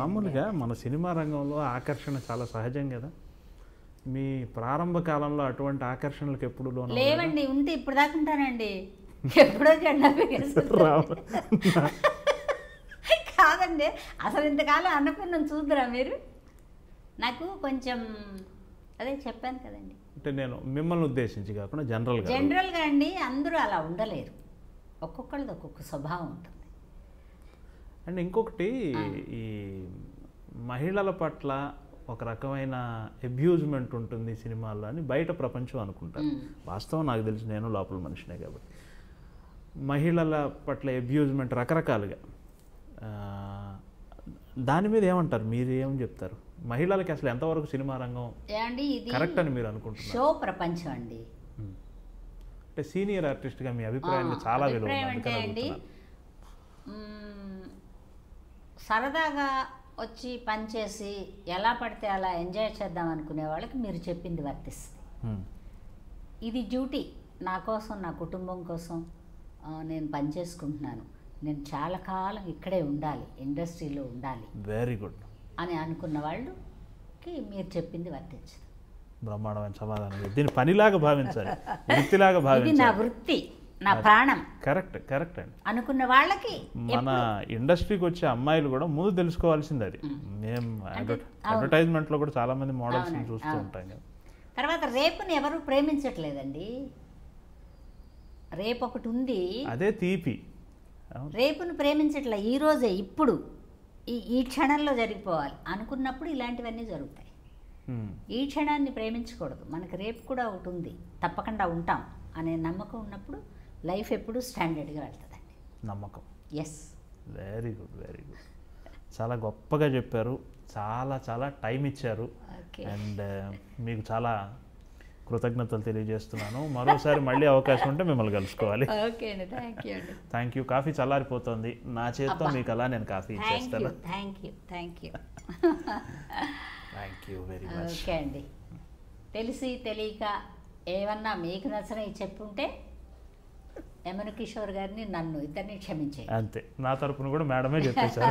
మామూలుగా మన సినిమా రంగంలో ఆకర్షణ చాలా సహజం కదా. మీ ప్రారంభ కాలంలో అటువంటి ఆకర్షణలకు ఎప్పుడు లోన లేవండి. ఉంటే ఇప్పుడు దాకా ఉంటానండి. ఎప్పుడో జెండా కాదండి, అసలు ఇంతకాలం అన్నపూర్ణం చూద్దరా మీరు? నాకు కొంచెం అదే చెప్పాను కదండి. అంటే నేను మిమ్మల్ని ఉద్దేశించి కాకుండా జనరల్గా అండి, అందరూ అలా ఉండలేరు. ఒక్కొక్కళ్ళది ఒక్కొక్క స్వభావం ఉంటుంది. అండ్ ఇంకొకటి, ఈ మహిళల పట్ల ఒక రకమైన అబ్యూజ్మెంట్ ఉంటుంది సినిమాల్లో అని బయట ప్రపంచం అనుకుంటారు. వాస్తవం నాకు తెలిసి, నేను లోపల మనిషినే కాబట్టి. మహిళల పట్ల అబ్యూజ్మెంట్ రకరకాలుగా, దాని మీద ఏమంటారు? మీరు ఏం చెప్తారు? మహిళలకి అసలు ఎంతవరకు సినిమా రంగం కరెక్ట్ అని మీరు అనుకుంటున్నారు? షో ప్రపంచం అండి. అంటే సీనియర్ ఆర్టిస్ట్గా మీ అభిప్రాయాన్ని చాలా విలువ అండి. సరదాగా వచ్చి పనిచేసి ఎలా పడితే అలా ఎంజాయ్ చేద్దాం అనుకునే వాళ్ళకి మీరు చెప్పింది వర్తిస్తుంది. ఇది డ్యూటీ, నా కోసం, నా కుటుంబం కోసం నేను పనిచేసుకుంటున్నాను, నేను చాలా కాలం ఇక్కడే ఉండాలి, ఇండస్ట్రీలో ఉండాలి, వెరీ గుడ్ అని అనుకున్న వాళ్ళకి మీరు చెప్పింది వర్తించదు. బ్రహ్మాండమైన సమాధానం. దీన్ని పనిలాగా భావించాలి, వృత్తిలాగా భావించాలి. ఇది నా వృత్తి, నా ప్రాణం. కరెక్ట్ అండి. అనుకున్న వాళ్ళకి మన ఇండస్ట్రీకి వచ్చే అమ్మాయిలు కూడా ముందు తెలుసుకోవాల్సింది అది. మేము అడ్వర్టైజ్మెంట్లో కూడా చాలా మంది మోడల్స్ చూస్తూ ఉంటాం కదా. తర్వాత రేపుని ఎవరు ప్రేమించట్లేదండి. రేపు ఒకటి ఉంది, అదే తీపి. రేపుని ప్రేమించట్లే. ఈ రోజే, ఇప్పుడు ఈ క్షణంలో జరిగిపోవాలి అనుకున్నప్పుడు ఇలాంటివన్నీ జరుగుతాయి. ఈ క్షణాన్ని ప్రేమించకూడదు. మనకి రేపు కూడా ఒకటి ఉంది, తప్పకుండా ఉంటాం అనే నమ్మకం ఉన్నప్పుడు లైఫ్ ఎప్పుడు స్టాండర్డ్గా వెళ్తుందండి. నమ్మకం. Yes. Very good, very good. చాలా గొప్పగా చెప్పారు, చాలా చాలా టైం ఇచ్చారు. అండ్ మీకు చాలా కృతజ్ఞతలు తెలియజేస్తున్నాను. మరోసారి మళ్ళీ అవకాశం ఉంటే మిమ్మల్ని కలుసుకోవాలి. Thank you. కాఫీ చల్లారిపోతుంది, నా చేతితో మీకు అలా నేను కాఫీ ఇచ్చేస్తాను. Thank you very much. Okay అండి. తెలిసి తెలియక ఏమన్నా మీకు నచ్చని చెప్పుంటే యమున కిషోర్ గారిని, నన్ను, ఇద్దరిని క్షమించే. అంతే. నా తరపున కూడా మేడమే చెప్పేశారు.